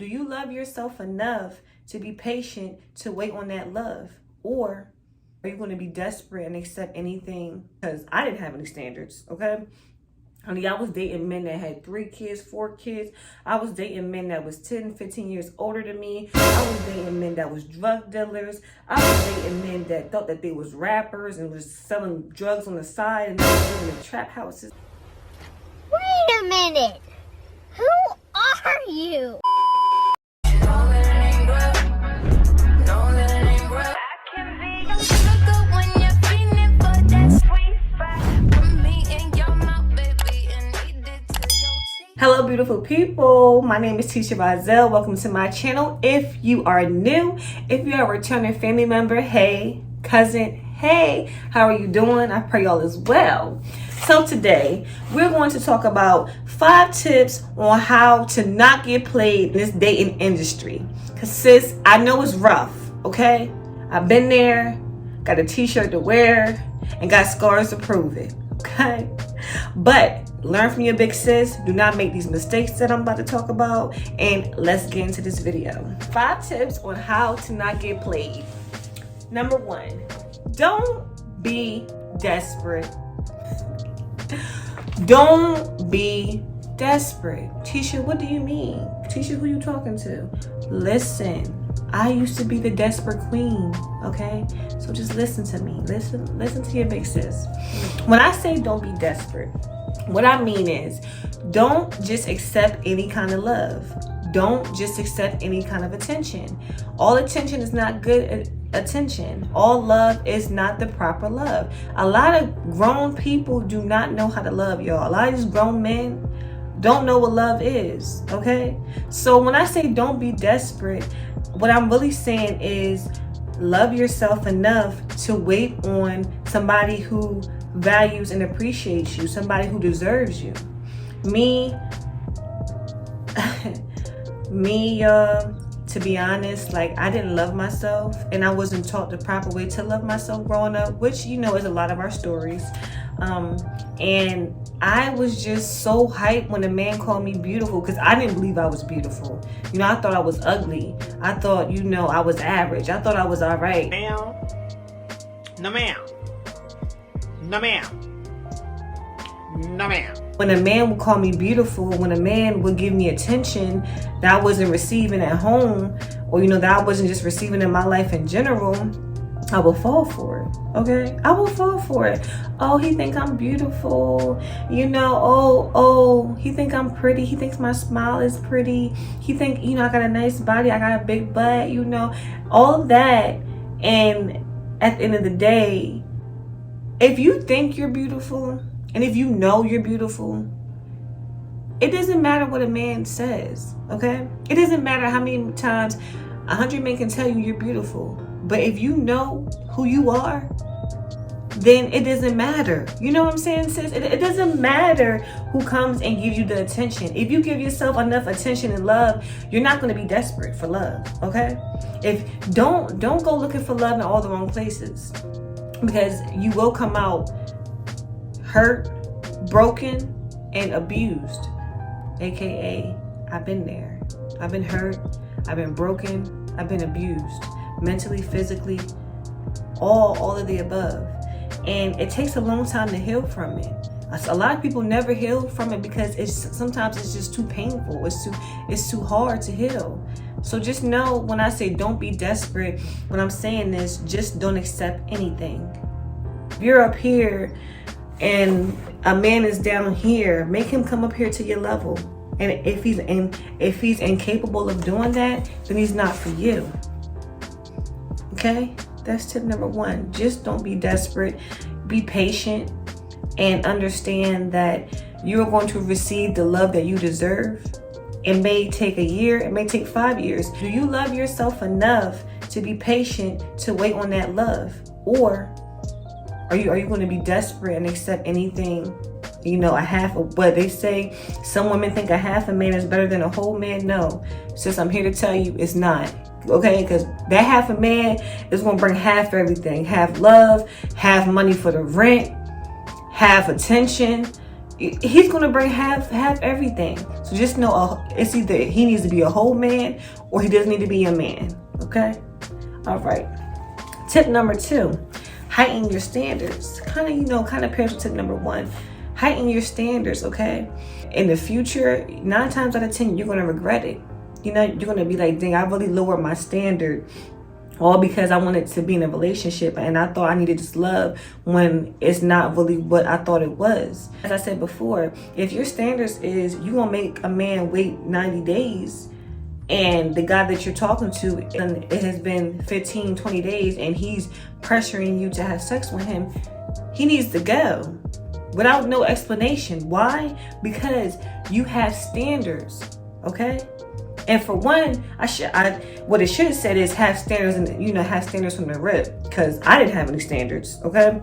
Do you love yourself enough to be patient to wait on that love? Or are you going to be desperate and accept anything? Because I didn't have any standards, okay? Honey, I was dating men that had 3 kids, 4 kids. I was dating men that was 10, 15 years older than me. I was dating men that was drug dealers. I was dating men that thought that they was rappers and was selling drugs on the side and they was living in trap houses. Wait a minute. Who are you? Hello beautiful people, my name is Tisha Rozelle. Welcome to my channel. If you are new, if you are a returning family member, hey, cousin, hey, how are you doing? I pray all is well. So today we're going to talk about 5 tips on how to not get played in this dating industry. Cause sis, I know it's rough, okay? I've been there, got a t-shirt to wear, and got scars to prove it, okay? But learn from your big sis. Do not make these mistakes that I'm about to talk about. And let's get into this video. 5 tips on how to not get played. Number 1, don't be desperate. Don't be desperate. Tisha, what do you mean? Tisha, who you talking to? Listen, I used to be the desperate queen, okay? So just listen to me. Listen to your big sis. When I say don't be desperate, what I mean is don't just accept any kind of love. Don't just accept any kind of attention. All attention is not good attention. All love is not the proper love. A lot of grown people do not know how to love, y'all. A lot of these grown men don't know what love is, okay? So when I say don't be desperate, what I'm really saying is love yourself enough to wait on somebody who values and appreciates you, somebody who deserves you. Me, to be honest, like I didn't love myself and I wasn't taught the proper way to love myself growing up, which you know is a lot of our stories. And I was just so hyped when a man called me beautiful because I didn't believe I was beautiful. You know, I thought I was ugly. I thought, you know, I was average. I thought I was all right. Ma'am. No ma'am. No ma'am. No ma'am. When a man would call me beautiful, when a man would give me attention that I wasn't receiving at home, or, you know, that I wasn't just receiving in my life in general, I will fall for it, okay? I will fall for it. Oh, he think I'm beautiful. You know, oh, he think I'm pretty. He thinks my smile is pretty. He think, you know, I got a nice body. I got a big butt, you know, all of that. And at the end of the day, if you think you're beautiful and if you know you're beautiful, it doesn't matter what a man says, okay? It doesn't matter how many times 100 men can tell you you're beautiful. But if you know who you are, then it doesn't matter. You know what I'm saying, sis? It doesn't matter who comes and gives you the attention. If you give yourself enough attention and love, you're not going to be desperate for love, okay? Don't go looking for love in all the wrong places, because you will come out hurt, broken, and abused. AKA, I've been there. I've been hurt. I've been broken. I've been abused. Mentally, physically, all of the above. And it takes a long time to heal from it. A lot of people never heal from it because sometimes it's just too painful. It's too hard to heal. So just know when I say don't be desperate, when I'm saying this, just don't accept anything. If you're up here and a man is down here, make him come up here to your level. And if he's incapable of doing that, then he's not for you. Okay, that's tip number 1. Just don't be desperate. Be patient and understand that you're going to receive the love that you deserve. It may take a year, it may take 5 years. Do you love yourself enough to be patient to wait on that love? Or are you going to be desperate and accept anything? You know, a half of what they say. Some women think a half a man is better than a whole man. No, sis, I'm here to tell you it's not. Okay, because that half a man is going to bring half everything. Half love, half money for the rent, half attention, he's gonna bring half everything. So just know it's either he needs to be a whole man or he doesn't need to be a man. Okay. All right. Tip number 2, heighten your standards. Kind of pairs with tip number 1. Heighten your standards. Okay. In the future, 9 times out of 10, you're gonna regret it. You're gonna be like, dang, I really lowered my standard, all because I wanted to be in a relationship and I thought I needed this love when it's not really what I thought it was. As I said before, if your standards is you gonna make a man wait 90 days and the guy that you're talking to, and it has been 15, 20 days and he's pressuring you to have sex with him, he needs to go without no explanation. Why? Because you have standards, okay? And for one, what it should have said is have standards, and have standards from the rip, because I didn't have any standards, okay?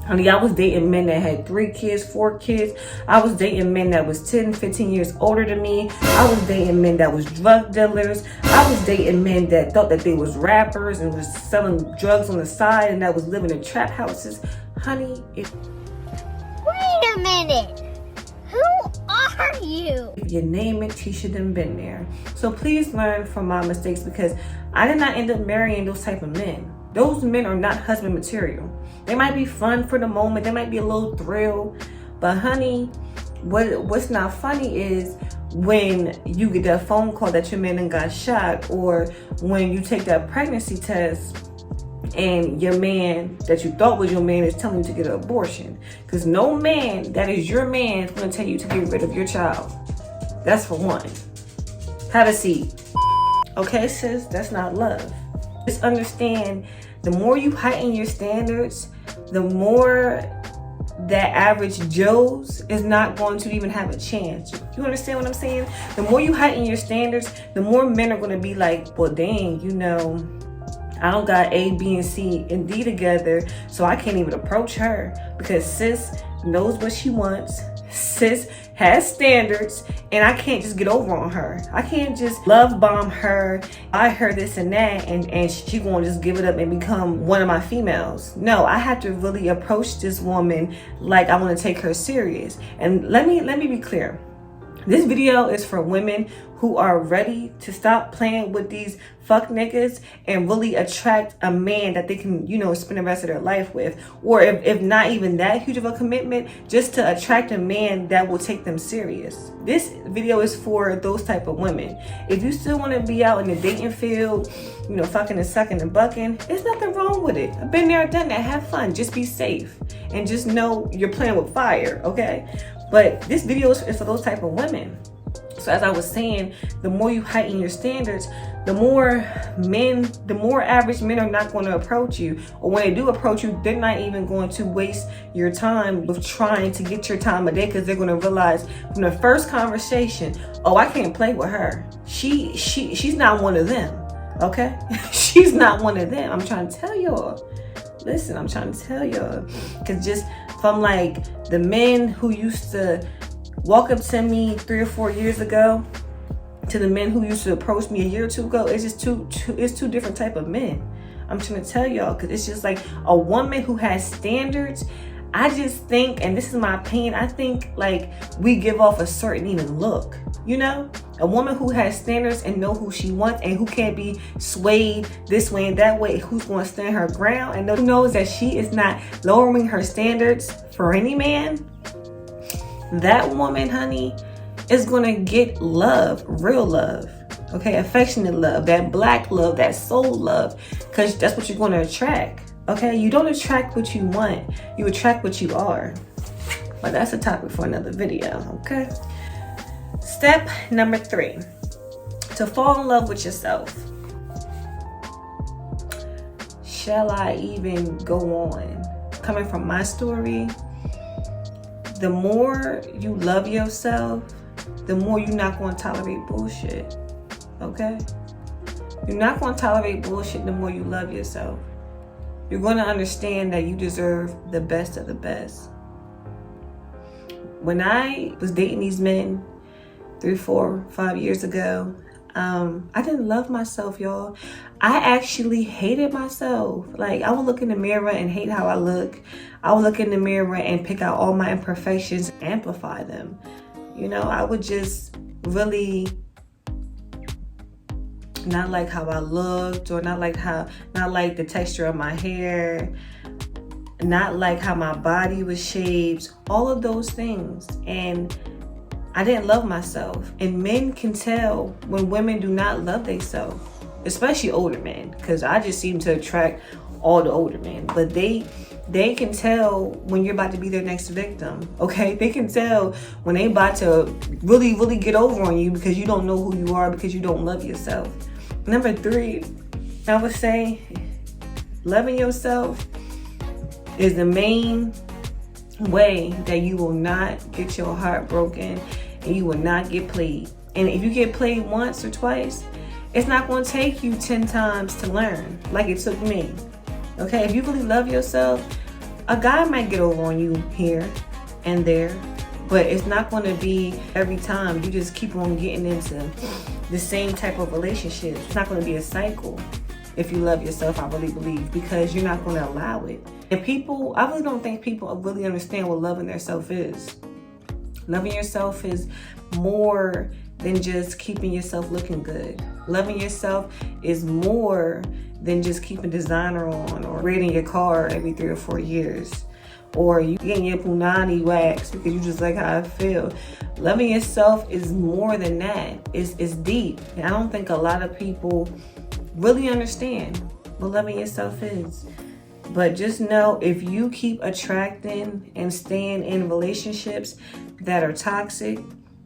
Honey, I was dating men that had 3 kids, 4 kids. I was dating men that was 10, 15 years older than me. I was dating men that was drug dealers. I was dating men that thought that they was rappers and was selling drugs on the side and that was living in trap houses. Honey, Wait a minute. Who are you? If you name it, he should have been there. So please learn from my mistakes, because I did not end up marrying those type of men. Those men are not husband material. They might be fun for the moment. They might be a little thrill. But honey, what's not funny is when you get that phone call that your man done got shot, or when you take that pregnancy test and your man that you thought was your man is telling you to get an abortion. Because no man that is your man is going to tell you to get rid of your child. That's for one. Have a seat. Okay, sis, that's not love. Just understand, the more you heighten your standards, the more that average Joe's is not going to even have a chance. You understand what I'm saying? The more you heighten your standards, the more men are going to be like, well, dang, I don't got A, B, and C and D together, so I can't even approach her, because sis knows what she wants. Sis has standards, and I can't just get over on her. I can't just love bomb her, buy her this and that, and she gonna just give it up and become one of my females. No, I have to really approach this woman like I want to take her serious. And let me be clear. This video is for women who are ready to stop playing with these fuck niggas and really attract a man that they can, spend the rest of their life with. Or if not even that huge of a commitment, just to attract a man that will take them serious. This video is for those type of women. If you still want to be out in the dating field, fucking and sucking and bucking, there's nothing wrong with it. I've been there, done that. Have fun. Just be safe. And just know you're playing with fire, okay? But this video is for those type of women. So as I was saying, the more you heighten your standards, the more average men are not going to approach you. Or when they do approach you, they're not even going to waste your time with trying to get your time of day, because they're going to realize from the first conversation, oh, I can't play with her. She's not one of them, okay? She's not one of them. I'm trying to tell y'all. Listen, I'm trying to tell y'all. Because just from like the men who used to walk up to me 3 or 4 years ago to the men who used to approach me a year or 2 ago, it's just two different type of men. I'm trying to tell y'all, because it's just like a woman who has standards. I just think, and this is my opinion, I think like we give off a certain even look, a woman who has standards and know who she wants and who can't be swayed this way and that way, who's going to stand her ground and who knows that she is not lowering her standards for any man. That woman, honey, is going to get love, real love, okay? Affectionate love, that black love, that soul love, because that's what you're going to attract, okay? You don't attract what you want, you attract what you are. But that's a topic for another video, okay? Step number 3, to fall in love with yourself. Shall I even go on? Coming from my story, the more you love yourself, the more you're not going to tolerate bullshit, okay? You're not going to tolerate bullshit the more you love yourself. You're going to understand that you deserve the best of the best. When I was dating these men 3, 4, 5 years ago, I didn't love myself, y'all. I actually hated myself. Like, I would look in the mirror and hate how I look. I would look in the mirror and pick out all my imperfections, amplify them. You know, I would just really not like how I looked, or not like the texture of my hair, not like how my body was shaped, all of those things. And I didn't love myself. And men can tell when women do not love themselves, especially older men, because I just seem to attract all the older men. But they can tell when you're about to be their next victim, okay? They can tell when they about to really, really get over on you because you don't know who you are, because you don't love yourself. Number 3, I would say loving yourself is the main way that you will not get your heart broken and you will not get played. And if you get played once or twice, it's not going to take you 10 times to learn like it took me. Okay, if you really love yourself, a guy might get over on you here and there, but it's not going to be every time. You just keep on getting into the same type of relationship. It's not going to be a cycle if you love yourself, I really believe, because you're not going to allow it. And people, I really don't think people really understand what loving themselves is. Loving yourself is more than just keeping yourself looking good. Loving yourself is more than just keeping designer on, or rating your car every 3 or 4 years, or you getting your punani waxed because you just like how I feel. Loving yourself is more than that. It's deep. And I don't think a lot of people really understand what loving yourself is. But just know, if you keep attracting and staying in relationships that are toxic,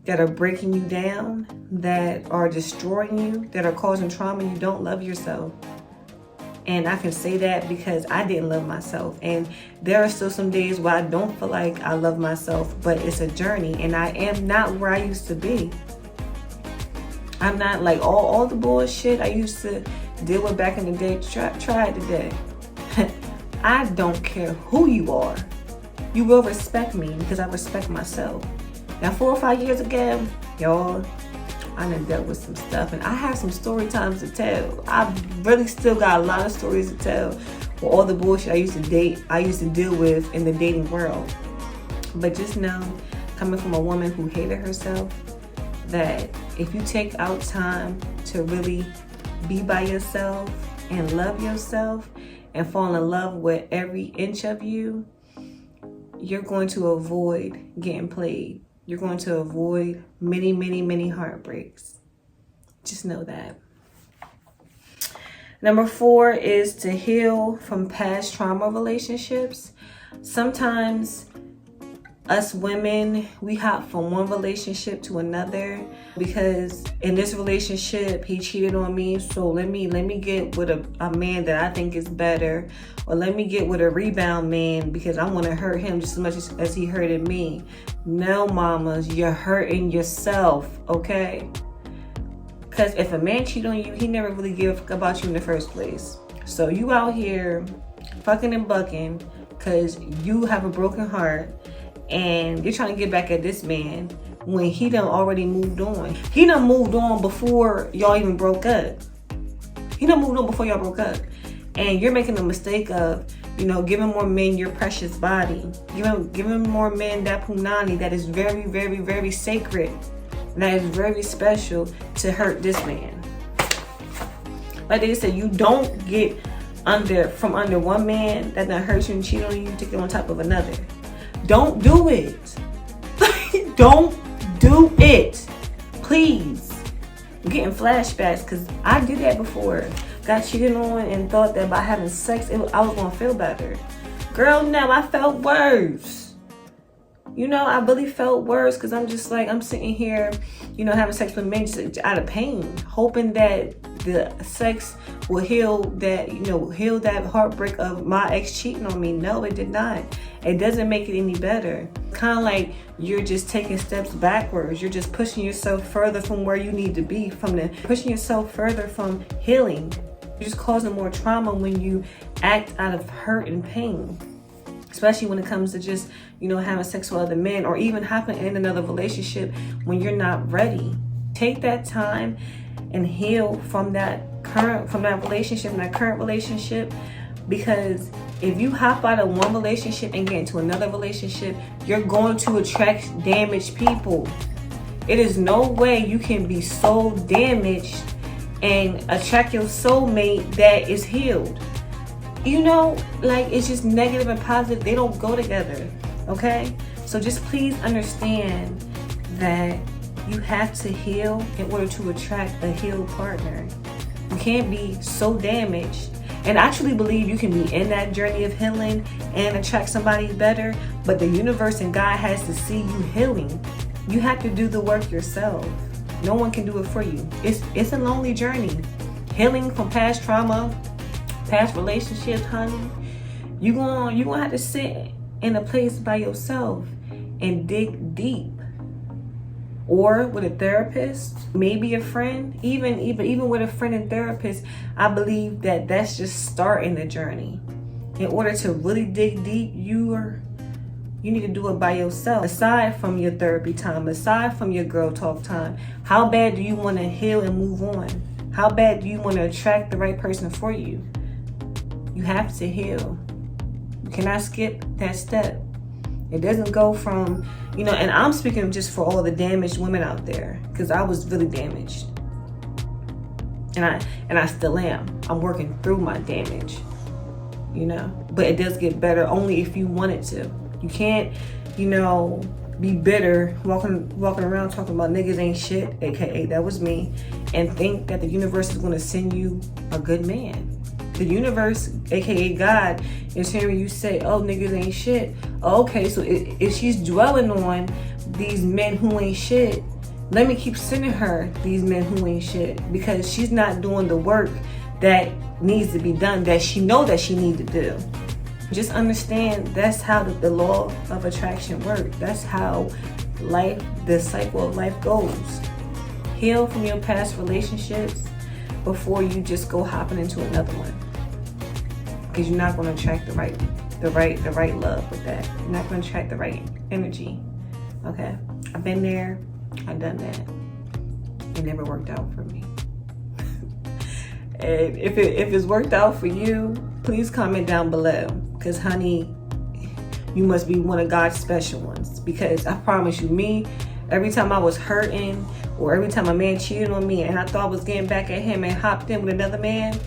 that are breaking you down, that are destroying you, that are causing trauma, you don't love yourself. And I can say that because I didn't love myself. And there are still some days where I don't feel like I love myself, but it's a journey. And I am not where I used to be. I'm not like all the bullshit I used to deal with back in the day. Try it today. I don't care who you are. You will respect me because I respect myself. Now, 4 or 5 years ago, y'all, I done dealt with some stuff, and I have some story times to tell. I really still got a lot of stories to tell for all the bullshit I used to deal with in the dating world. But just know, coming from a woman who hated herself, that if you take out time to really be by yourself and love yourself and fall in love with every inch of you, you're going to avoid getting played. You're going to avoid many, many, many heartbreaks. Just know that. Number 4 is to heal from past trauma relationships. Sometimes us women, we hop from one relationship to another because in this relationship he cheated on me, so let me get with a man that I think is better, or let me get with a rebound man because I want to hurt him just as much as he hurted me. No, mamas, you're hurting yourself, okay? Because if a man cheat on you, he never really give a fuck about you in the first place. So you out here fucking and bucking because you have a broken heart and you're trying to get back at this man when he done already moved on. He done moved on before y'all even broke up. He done moved on before y'all broke up. And you're making the mistake of, giving more men your precious body. Giving more men that punani that is very, very, very sacred. That is very special to hurt this man. Like they said, you don't get from under one man that done hurt you and cheat on you to get on top of another. Don't do it. Don't do it. Please. I'm getting flashbacks because I did that before. Got cheated on and thought that by having sex, I was going to feel better. Girl, no, I felt worse. I really felt worse because I'm just like, I'm sitting here, having sex with men just out of pain, hoping that the sex will heal that heartbreak of my ex cheating on me. No, it did not. It doesn't make it any better. Kind of like you're just taking steps backwards. You're just pushing yourself further from where you need to be, pushing yourself further from healing. You're just causing more trauma when you act out of hurt and pain. Especially when it comes to just, having sex with other men, or even hopping in another relationship when you're not ready. Take that time and heal from that current relationship. Because if you hop out of one relationship and get into another relationship, you're going to attract damaged people. It is no way you can be so damaged and attract your soulmate that is healed. You know, like, it's just negative and positive. They don't go together, okay? So just please understand that you have to heal in order to attract a healed partner. You can't be so damaged. And I actually believe you can be in that journey of healing and attract somebody better, but the universe and God has to see you healing. You have to do the work yourself. No one can do it for you. It's a lonely journey. Healing from past trauma, past relationships, honey. You're gonna have to sit in a place by yourself and dig deep. Or with a therapist, maybe a friend. Even with a friend and therapist, I believe that that's just starting the journey. In order to really dig deep, you need to do it by yourself. Aside from your therapy time, aside from your girl talk time, how bad do you want to heal and move on? How bad do you want to attract the right person for you? You have to heal. You cannot skip that step. It doesn't go from, and I'm speaking just for all the damaged women out there, because I was really damaged. And I still am. I'm working through my damage, but it does get better only if you want it to. You can't, be bitter, walking around talking about niggas ain't shit, aka that was me, and think that the universe is going to send you a good man. The universe, aka God, is hearing you say, oh, niggas ain't shit. Okay, so if she's dwelling on these men who ain't shit, let me keep sending her these men who ain't shit, because she's not doing the work that needs to be done, that she know that she need to do. Just understand that's how the law of attraction works. That's how the cycle of life goes. Heal from your past relationships before you just go hopping into another one, because you're not going to attract the right love with that. You're not going to attract the right energy. Okay, I've been there, I've done that. It never worked out for me. And if it's worked out for you, please comment down below, because honey, you must be one of God's special ones. Because I promise you, me, every time I was hurting, or every time a man cheated on me and I thought I was getting back at him and hopped in with another man,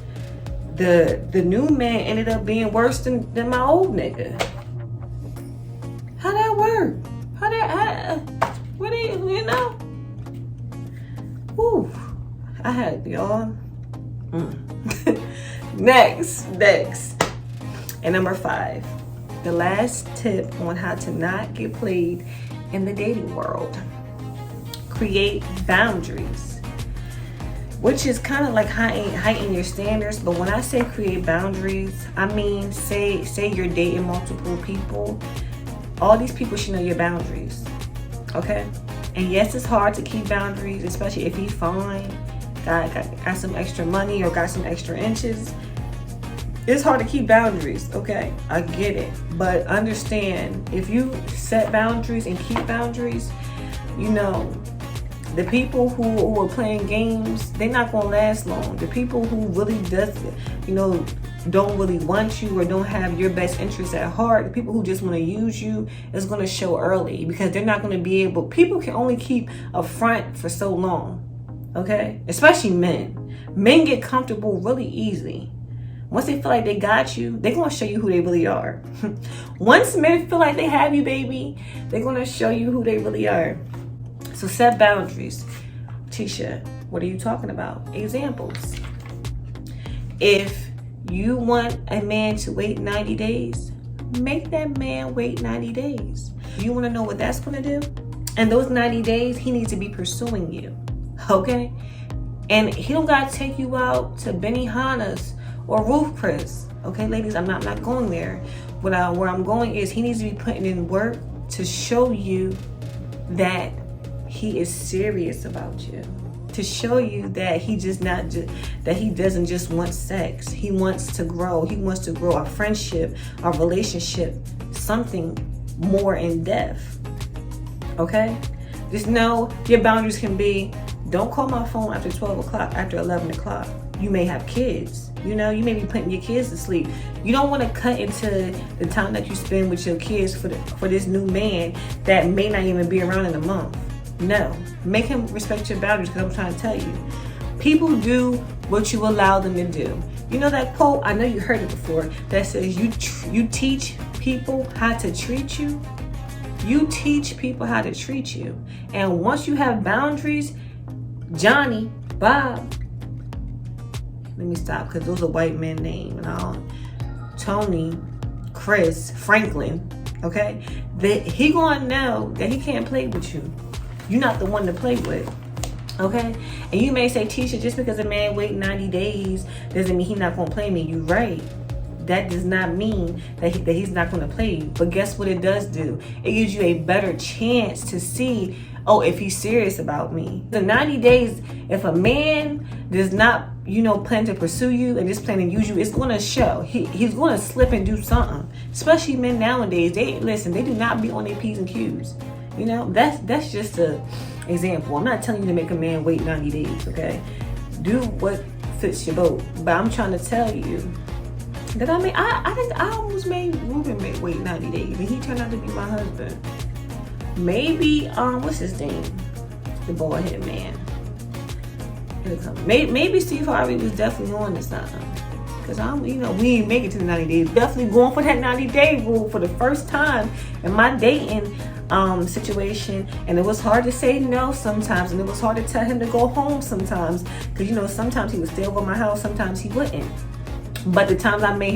the new man ended up being worse than my old nigga. How that work? What do you know? Whew. I had y'all. Next. And number 5, the last tip on how to not get played in the dating world. Create boundaries, which is kind of like heighten your standards. But when I say create boundaries, I mean say you're dating multiple people. All these people should know your boundaries, okay? And yes, it's hard to keep boundaries, especially if he's fine, got some extra money or got some extra inches. It's hard to keep boundaries, okay? I get it. But understand, if you set boundaries and keep boundaries, the people who are playing games, they're not going to last long. The people who really don't really want you or don't have your best interests at heart, the people who just want to use you, is going to show early, because they're not going to be able. People can only keep a front for so long, okay? Especially men. Men get comfortable really easy. Once they feel like they got you, they're going to show you who they really are. Once men feel like they have you, baby, they're going to show you who they really are. So set boundaries. Tisha, what are you talking about? Examples. If you want a man to wait 90 days, make that man wait 90 days. You want to know what that's going to do? And those 90 days, he needs to be pursuing you, okay? And he don't got to take you out to Benihana's or Roof Chris, okay, ladies? I'm not going there. Where I'm going is he needs to be putting in work to show you that he is serious about you, to show you that he doesn't just want sex. He wants to grow. He wants to grow a friendship, a relationship, something more in depth. Okay? Just know your boundaries can be, Don't call my phone after 12 o'clock, after 11 o'clock. You may have kids. You know, you may be putting your kids to sleep. You don't want to cut into the time that you spend with your kids for this new man that may not even be around in a month. No. Make him respect your boundaries, because I'm trying to tell you. People do what you allow them to do. You know that quote? I know you heard it before. That says you teach people how to treat you. You teach people how to treat you. And once you have boundaries, Johnny, Bob, let me stop because those are white men names. Tony, Chris, Franklin, okay? That he gonna know that he can't play with you. You're not the one to play with, okay? And you may say, Tisha, just because a man wait 90 days doesn't mean he's not gonna play me. You're right. That does not mean that he's not gonna play you. But guess what it does do? It gives you a better chance to see, oh, if he's serious about me. The 90 days, if a man does not, plan to pursue you and just plan to use you, it's gonna show. He's gonna slip and do something. Especially men nowadays, they do not be on their P's and Q's. That's just an example. I'm not telling you to make a man wait 90 days, okay? Do what fits your boat. But I'm trying to tell you that I think I almost made Ruben wait 90 days and he turned out to be my husband. Maybe, what's his name? The bald head man. Maybe Steve Harvey was definitely on this time. Because we didn't make it to the 90 days. Definitely going for that 90-day rule for the first time in my dating situation. And it was hard to say no sometimes. And it was hard to tell him to go home sometimes. Because, sometimes he would stay over my house, sometimes he wouldn't. But the times I made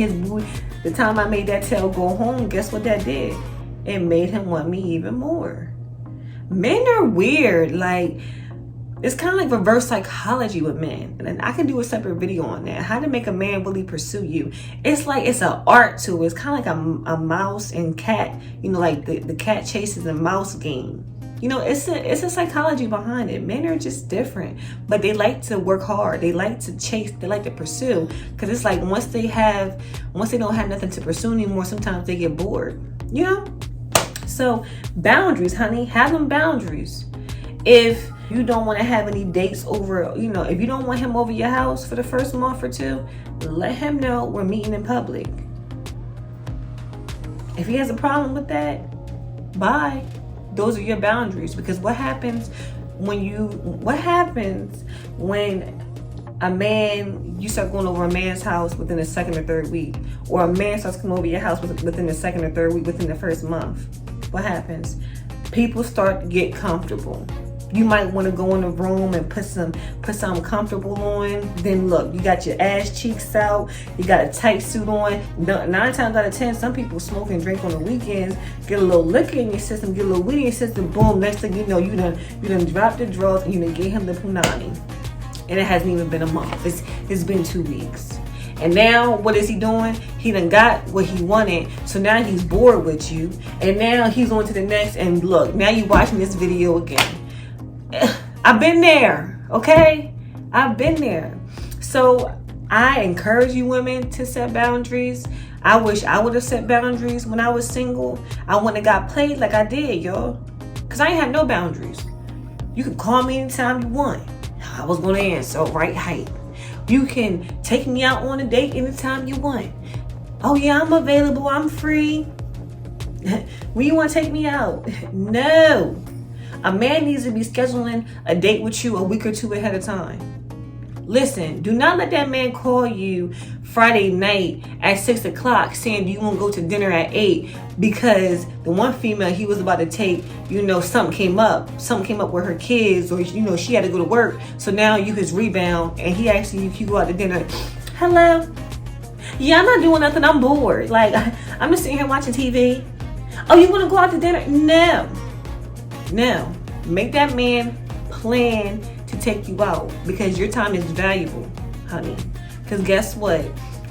that tail go home, guess what that did? It made him want me even more. Men are weird. Like, it's kind of like reverse psychology with men. And I can do a separate video on that. How to make a man really pursue you. It's like it's an art to it. It's kind of like a mouse and cat. Like the cat chases the mouse game. It's a psychology behind it. Men are just different. But they like to work hard. They like to chase. They like to pursue. Because it's like once they don't have nothing to pursue anymore, sometimes they get bored. So boundaries, honey. Have them boundaries. If you don't want to have any dates over, if you don't want him over your house for the first month or two, let him know we're meeting in public. If he has a problem with that, bye. Those are your boundaries. Because what happens when a man, you start going over a man's house within the second or third week, or a man starts coming over your house within the second or third week, within the first month? What happens? People start to get comfortable. You might want to go in the room and put something comfortable on. Then look, you got your ass cheeks out. You got a tight suit on. 9 times out of 10, some people smoke and drink on the weekends. Get a little liquor in your system. Get a little weed in your system. Boom. Next thing you know, you done dropped the drawers and you done gave him the punani. And it hasn't even been a month. It's been 2 weeks. And now, what is he doing? He done got what he wanted. So now he's bored with you. And now he's on to the next. And look, now you're watching this video again. I've been there, okay? I've been there. So I encourage you women to set boundaries. I wish I would have set boundaries when I was single. I wouldn't have got played like I did, y'all. Because I ain't had no boundaries. You can call me anytime you want. I was going to answer, right height. You can take me out on a date anytime you want. Oh yeah, I'm available, I'm free. When you want to take me out? No. A man needs to be scheduling a date with you a week or two ahead of time. Listen, do not let that man call you Friday night at 6 o'clock saying, do you want to go to dinner at 8? Because the one female he was about to take, something came up with her kids, or, she had to go to work. So now you his rebound and he actually, if you go out to dinner, hello? Yeah, I'm not doing nothing. I'm bored. Like, I'm just sitting here watching TV. Oh, you want to go out to dinner? No. Make that man plan to take you out, because your time is valuable, honey. Because guess what?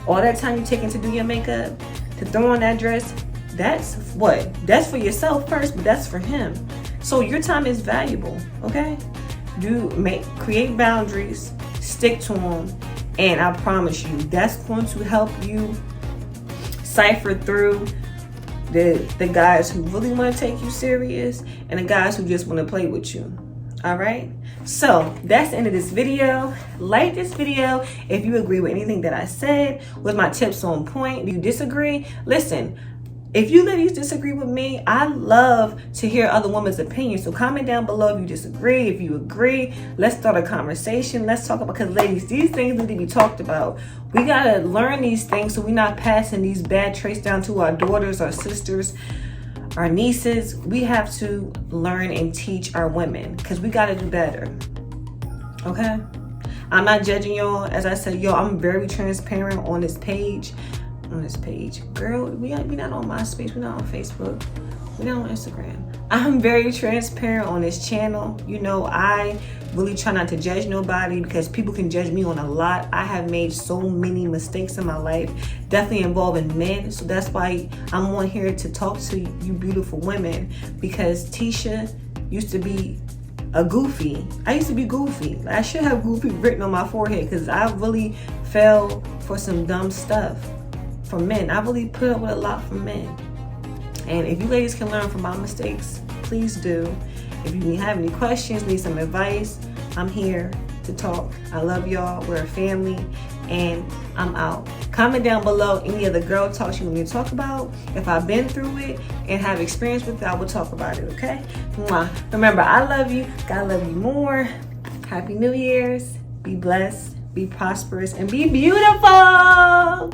All that time you're taking to do your makeup, to throw on that dress, that's what? That's for yourself first, but that's for him. So your time is valuable, okay? Create boundaries, stick to them, and I promise you, that's going to help you cipher through the guys who really want to take you serious and the guys who just want to play with you. All right? So that's the end of this video. Like this video if you agree with anything that I said. Was my tips on point? Do you disagree? Listen, if you ladies disagree with me, I love to hear other women's opinions. So comment down below if you disagree. If you agree, let's start a conversation. Let's talk about, because ladies, these things need to be talked about. We gotta learn these things so we're not passing these bad traits down to our daughters, our sisters, our nieces. We have to learn and teach our women, because we gotta do better. Okay? I'm not judging y'all. As I said, y'all, I'm very transparent on this page. Girl, we not on MySpace, we're not on Facebook, we're not on Instagram. I'm very transparent on this channel. You know, I really try not to judge nobody, because people can judge me on a lot. I have made so many mistakes in my life, definitely involving men. So that's why I'm on here to talk to you beautiful women, because Tisha used to be a goofy. I used to be goofy. I should have goofy written on my forehead, because I really fell for some dumb stuff from men. I really put up with a lot from men. And if you ladies can learn from my mistakes, please do. If you have any questions, need some advice, I'm here to talk. I love y'all. We're a family, and I'm out. Comment down below any other girl talks you want me to talk about. If I've been through it and have experience with it, I will talk about it, okay? Mwah. Remember, I love you. God love you more. Happy New Year's. Be blessed, be prosperous, and be beautiful.